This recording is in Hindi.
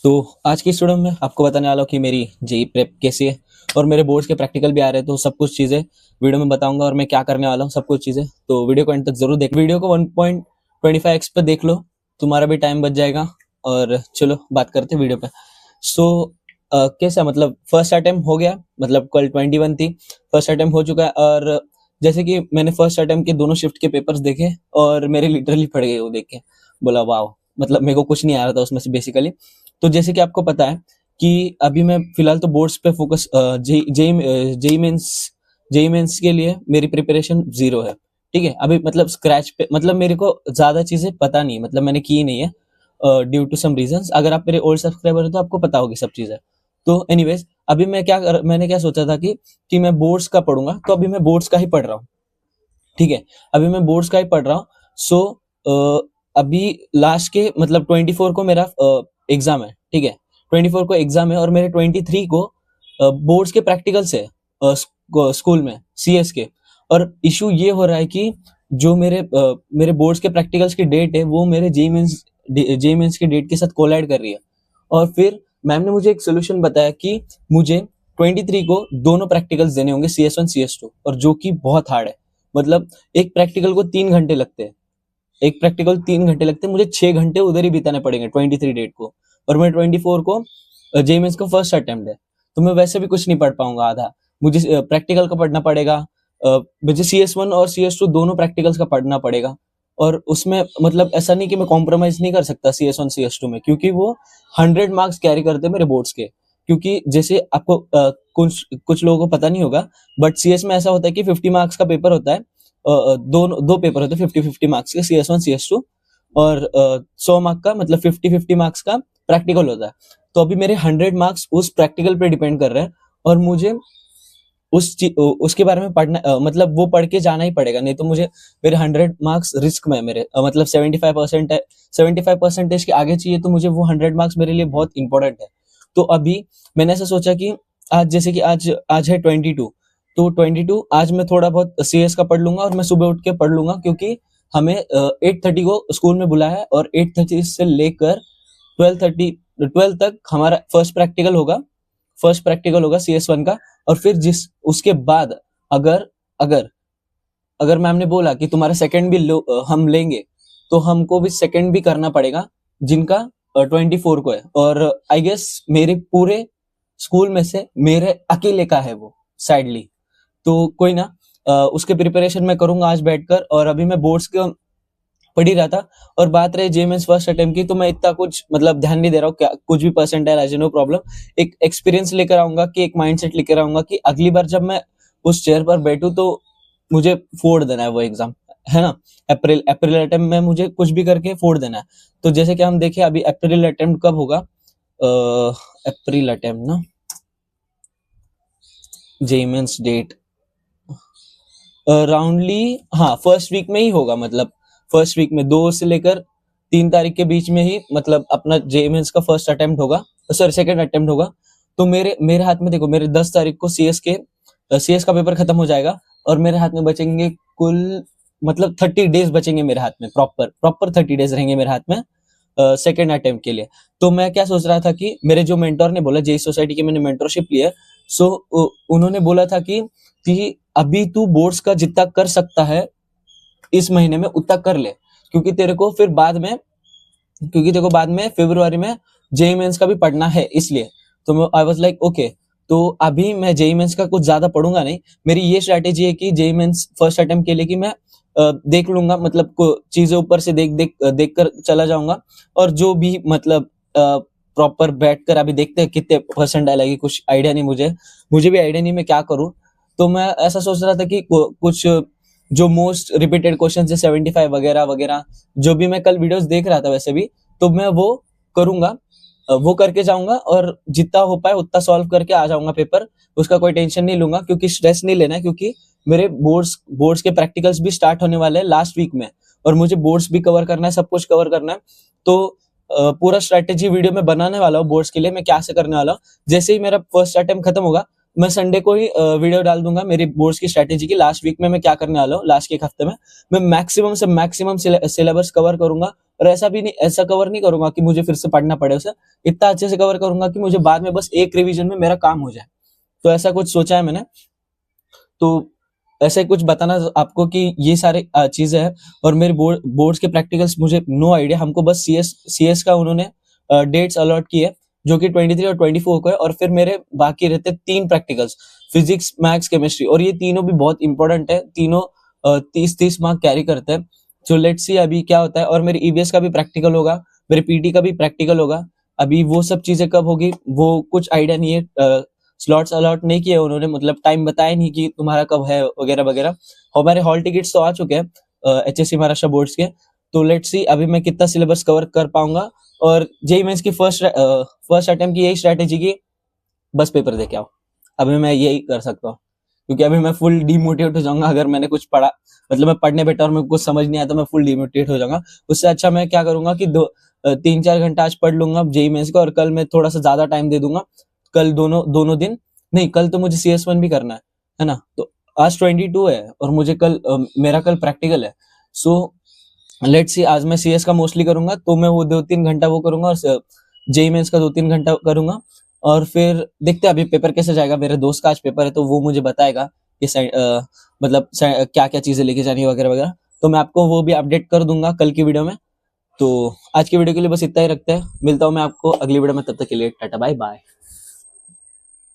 तो आज की स्टूडियो में आपको बताने वाला हूँ कि मेरी जेई प्रेप कैसी है और मेरे बोर्ड्स के प्रैक्टिकल भी आ रहे हैं, तो सब कुछ चीज़ें वीडियो में बताऊंगा और मैं क्या करने वाला हूँ सब कुछ चीज़ें। तो वीडियो को एंड तक जरूर देख, वीडियो को 1.25x पे देख लो, तुम्हारा भी टाइम बच जाएगा। और चलो बात करते हैं वीडियो पे। सो कैसा मतलब फर्स्ट अटेम्प्ट हो गया, मतलब कल 21 थी, फर्स्ट अटेम्प्ट हो चुका है। और जैसे कि मैंने फर्स्ट अटेम्प्ट के दोनों शिफ्ट के पेपर्स देखे और मेरे लिटरली पड़ गए वो देख के, बोला वाह, मतलब मेरे को कुछ नहीं आ रहा था उसमें से बेसिकली। तो जैसे कि आपको पता है कि अभी मैं फिलहाल तो बोर्ड्स पे फोकस, जेई मेंस के लिए मेरी प्रिपरेशन जीरो है। ठीक है, अभी मतलब स्क्रैच पे, मतलब मेरे को ज्यादा चीजें पता नहीं है, मतलब मैंने की नहीं है ड्यू टू सम रीजंस। अगर आप मेरे ओल्ड सब्सक्राइबर हो तो आपको पता होगी सब चीजें। तो एनीवेज, अभी मैंने क्या सोचा था कि मैं बोर्ड्स का पढ़ूंगा, तो अभी मैं बोर्ड्स का ही पढ़ रहा हूँ। ठीक है, अभी मैं बोर्ड्स का ही पढ़ रहा हूँ। सो अभी लास्ट के मतलब 24 को मेरा एग्जाम है। ठीक है, 24 को एग्जाम है और मेरे 23 को बोर्ड्स के प्रैक्टिकल्स है स्कूल में, सीएस के। और इशू ये हो रहा है कि जो मेरे बोर्ड्स के प्रैक्टिकल्स की डेट है वो मेरे जेई मेंस की डेट के साथ कोलाइड कर रही है। और फिर मैम ने मुझे एक सोल्यूशन बताया कि मुझे 23 को दोनों प्रैक्टिकल्स देने होंगे, CS1 CS2, और जो कि बहुत हार्ड है। मतलब एक प्रैक्टिकल को 3 घंटे लगते हैं, एक प्रैक्टिकल 3 घंटे लगते हैं, मुझे 6 घंटे उधर ही बिताने पड़ेंगे 23 डेट को। और मैं 24 को जेईमेंस का फर्स्ट अटेम्प्ट है, तो मैं वैसे भी कुछ नहीं पढ़ पाऊंगा आधा। मुझे प्रैक्टिकल का पढ़ना पड़ेगा, मुझे CS1 और CS2 दोनों प्रैक्टिकल्स का पढ़ना पड़ेगा। और उसमें मतलब ऐसा नहीं कि मैं कॉम्प्रोमाइज नहीं कर सकता CS1 CS2 में, क्योंकि वो 100 मार्क्स कैरी करते हैं मेरे बोर्ड्स के। क्योंकि जैसे आपको कुछ कुछ लोगों को पता नहीं होगा, बट सीएस में ऐसा होता है कि 50 मार्क्स का पेपर होता है, दो पेपर होते हैं 50-50 मार्क्स के, CS1 CS2। और 100 मार्क का मतलब 50-50 मार्क्स का प्रैक्टिकल होता है। तो अभी मेरे 100 मार्क्स उस प्रैक्टिकल पे डिपेंड कर रहे हैं, और मुझे उसके बारे में पढ़ना, मतलब वो पढ़ के जाना ही पड़ेगा, नहीं तो मुझे मेरे 100 मार्क्स रिस्क में है। मेरे मतलब 75% है, 75% के आगे चाहिए, तो मुझे वो 100 मार्क्स मेरे लिए बहुत इंपॉर्टेंट है। तो अभी मैंने ऐसा सोचा कि आज जैसे कि आज आज है 22, तो 22 आज मैं थोड़ा बहुत CS का पढ़ लूंगा और मैं सुबह उठ के पढ़ लूंगा, क्योंकि हमें 8:30 को स्कूल में बुलाया है, और 8:30 से लेकर 12 तक हमारा फर्स्ट प्रैक्टिकल होगा CS1 का। और फिर जिस उसके बाद अगर अगर अगर मैम ने बोला कि तुम्हारा सेकंड भी हम लेंगे, तो हमको भी सेकंड भी करना पड़ेगा, जिनका 24 को है। और आई गेस मेरे पूरे स्कूल में से मेरे अकेले का है वो, सैडली। तो कोई ना, उसके प्रिपरेशन मैं करूंगा आज बैठकर। और अभी मैं बोर्ड्स के पढ़ ही रहा था। और बात रही जेएमएस फर्स्ट अटेम्प्ट की, तो मैं इतना कुछ मतलब ध्यान नहीं दे रहा हूँ, क्या कुछ भी परसेंटाइल आ नो प्रॉब्लम। एक एक्सपीरियंस लेकर आऊंगा, कि एक माइंडसेट लेकर आऊंगा कि अगली बार जब मैं उस चेयर पर बैठूं तो मुझे फोड़ देना है वो एग्जाम, है ना। अप्रैल अटेम्प्ट में मुझे कुछ भी करके फोड़ देना है। तो जैसे कि हम देखें अभी अप्रैल अटेम्प्ट कब होगा, अप्रैल अटेम्प्ट ना, जेईमेंस डेट राउंडली, हाँ फर्स्ट वीक में ही होगा। मतलब फर्स्ट वीक में 2 से लेकर 3 तारीख के बीच में ही मतलब अपना जेईमेंस का फर्स्ट अटेम्प्ट होगा, सॉरी सेकंड अटेम्प्ट होगा। तो मेरे मेरे हाथ में देखो, मेरे 10 तारीख को सीएस का पेपर खत्म हो जाएगा, और मेरे हाथ में बचेंगे कुल मतलब 30 डेज बचेंगे मेरे हाथ में, प्रॉपर प्रॉपर 30 डेज रहेंगे मेरे हाथ में सेकेंड अटेम्प्ट के लिए। तो मैं क्या सोच रहा था कि मेरे जो मेंटोर ने बोला, जेई सोसाइटी की मैंने मेंटोरशिप ली है, सो उन्होंने बोला था कि अभी तू बोर्ड्स का जितना कर सकता है इस महीने में उतना कर ले, क्योंकि तेरे को फिर बाद में फरवरी में जेई मेंस का भी पढ़ना है, इसलिए। तो आई वाज लाइक ओके, तो अभी मैं जेई मेंस का कुछ ज्यादा पढ़ूंगा नहीं। मेरी ये स्ट्रैटेजी है कि जेई मेंस फर्स्ट अटेम्प्ट के लिए कि मैं देख लूंगा, मतलब चीजें ऊपर से देख कर चला जाऊंगा। और जो भी मतलब प्रॉपर बैठकर अभी देखते हैं कितने परसेंट आएगी, कुछ आइडिया नहीं मुझे भी आइडिया नहीं मैं क्या करूं। तो मैं ऐसा सोच रहा था कि कुछ जो मोस्ट रिपीटेड क्वेश्चन है 75 वगैरह वगैरह, जो भी मैं कल वीडियोस देख रहा था वैसे भी, तो मैं वो करूंगा, वो करके जाऊंगा, और जितना हो पाए उतना सॉल्व करके आ जाऊंगा पेपर। उसका कोई टेंशन नहीं लूंगा, क्योंकि स्ट्रेस नहीं लेना है, क्योंकि मेरे बोर्ड्स के प्रैक्टिकल्स भी स्टार्ट होने वाले हैं लास्ट वीक में, और मुझे बोर्ड्स भी कवर करना है, सब कुछ कवर करना है। तो पूरा स्ट्रेटेजी वीडियो में बनाने वाला हूँ बोर्ड्स के लिए, मैं क्या से करने वाला हूँ। जैसे ही मेरा फर्स्ट अटेम्प्ट खत्म होगा, मैं संडे को ही वीडियो डाल दूंगा मेरी बोर्ड्स की स्ट्रेटेजी की। लास्ट वीक में मैं क्या करने वाला हूँ, लास्ट के एक हफ्ते में मैं मैक्सिमम से मैक्सिमम सिलेबस कवर करूंगा। और ऐसा कवर नहीं करूंगा कि मुझे फिर से पढ़ना पड़े उसे, इतना अच्छे से कवर करूंगा कि मुझे बाद में बस एक रिवीजन में मेरा काम हो जाए। तो ऐसा कुछ सोचा है मैंने। तो ऐसे कुछ बताना आपको कि ये सारे चीजें हैं। और मेरे बोर्ड्स के प्रैक्टिकल्स मुझे नो आइडिया, हमको बस सीएस का उन्होंने डेट्स अलॉट की है जो कि 23 और 24 को है। और फिर मेरे बाकी रहते 3 प्रैक्टिकल्स, फिजिक्स, मैथ्स, केमिस्ट्री, और ये तीनों भी बहुत इंपॉर्टेंट है। तीनों 30-30 मार्क कैरी करते हैं। सो लेट्स सी अभी क्या होता है। और मेरे ईबीएस का भी प्रैक्टिकल होगा, मेरे पीटी का भी प्रैक्टिकल होगा। अभी वो सब चीजें कब होगी वो कुछ आइडिया नहीं है। स्लॉट्स अलॉट नहीं किए उन्होंने, मतलब टाइम बताया नहीं कि तुम्हारा कब है वगैरह वगैरह। हमारे हॉल टिकट्स तो आ चुके हैं एचएससी महाराष्ट्र बोर्ड्स के। तो लेट्स सी अभी मैं कितना सिलेबस कवर कर पाऊंगा। और जेईई मेंस की फर्स्ट अटेम्प्ट की यही स्ट्रैटेजी की, बस पेपर दे के आओ। अभी मैं यही कर सकता हूँ, क्योंकि अभी मैं फुल डिमोटिवेट हो जाऊंगा अगर मैंने कुछ पढ़ा, मतलब मैं पढ़ने बैठा और मेरे को कुछ समझ नहीं आया तो मैं फुल डिमोटिवेट हो जाऊंगा। उससे अच्छा मैं क्या करूंगा कि 3-4 घंटा आज पढ़ लूंगा जेईई मेंस का, और कल मैं थोड़ा सा ज्यादा टाइम दे दूंगा। कल दोनों दिन नहीं, कल तो मुझे CS1 भी करना है ना। तो आज 22 है और मुझे मेरा कल प्रैक्टिकल है। सो लेट्स सी आज मैं सीएस का मोस्टली करूंगा, तो मैं वो 2-3 घंटा वो करूंगा, और जेईई मेंस का 2-3 घंटा करूंगा। और फिर देखते हैं अभी पेपर कैसे जाएगा। मेरे दोस्त का आज पेपर है तो वो मुझे बताएगा कि मतलब क्या क्या चीजें लेके जानी है वगैरह वगैरह। तो मैं आपको वो भी अपडेट कर दूंगा कल की वीडियो में। तो आज की वीडियो के लिए बस इतना ही रखते हैं। मिलता हूँ मैं आपको अगली वीडियो में, तब तक के लिए टाटा बाय बाय।